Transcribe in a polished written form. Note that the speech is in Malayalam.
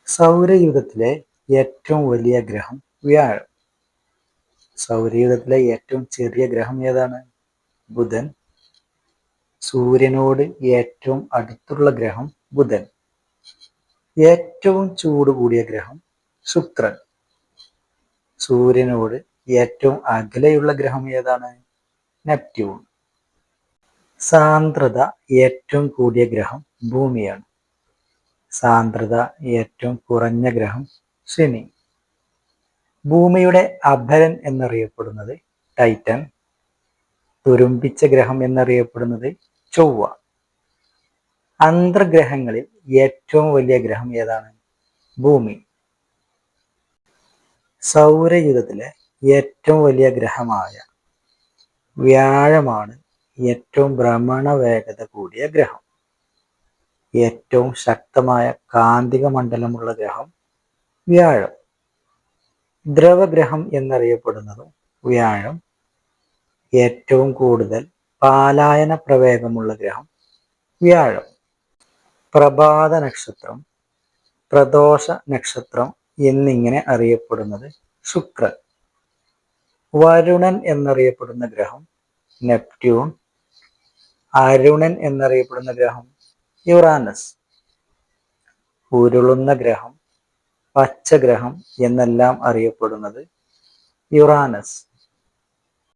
സൗരയൂഥത്തിലെ ഏറ്റവും വലിയ ഗ്രഹം വ്യാഴം. സൗരയൂഥത്തിലെ ഏറ്റവും ചെറിയ ഗ്രഹം ഏതാണ്? ബുധൻ. സൂര്യനോട് ഏറ്റവും അടുത്തുള്ള ഗ്രഹം ബുധൻ. ഏറ്റവും ചൂട് കൂടിയ ഗ്രഹം ശുക്രൻ. സൂര്യനോട് ഏറ്റവും അകലെയുള്ള ഗ്രഹം ഏതാണ്? നെപ്റ്റ്യൂൺ. സാന്ദ്രത ഏറ്റവും കൂടിയ ഗ്രഹം ഭൂമിയാണ്. സാന്ദ്രത ഏറ്റവും കുറഞ്ഞ ഗ്രഹം ശനി. ഭൂമിയുടെ അഭരൻ എന്നറിയപ്പെടുന്നത് ടൈറ്റൻ. തുരുമ്പിച്ച ഗ്രഹം എന്നറിയപ്പെടുന്നത് ചൊവ്വ. അന്തർഗ്രഹങ്ങളിൽ ഏറ്റവും വലിയ ഗ്രഹം ഏതാണ്? ഭൂമി. സൗരയൂഥത്തിലെ ഏറ്റവും വലിയ ഗ്രഹമായ വ്യാഴമാണ് ഏറ്റവും ഭ്രമണ വേഗത കൂടിയ ഗ്രഹം. ഏറ്റവും ശക്തമായ കാന്തിക മണ്ഡലമുള്ള ഗ്രഹം വ്യാഴം. ദ്രവഗ്രഹം എന്നറിയപ്പെടുന്നതും വ്യാഴം. ഏറ്റവും കൂടുതൽ പാലായന പ്രവേഗമുള്ള ഗ്രഹം വ്യാഴം. പ്രഭാത നക്ഷത്രം, പ്രദോഷ നക്ഷത്രം എന്നിങ്ങനെ അറിയപ്പെടുന്നത് ശുക്രൻ. വരുണൻ എന്നറിയപ്പെടുന്ന ഗ്രഹം നെപ്റ്റ്യൂൺ. അരുണൻ എന്നറിയപ്പെടുന്ന ഗ്രഹം യുറാനസ്. ഉരുളുന്ന ഗ്രഹം, പച്ചഗ്രഹം എന്നെല്ലാം അറിയപ്പെടുന്നത് യുറാനസ്.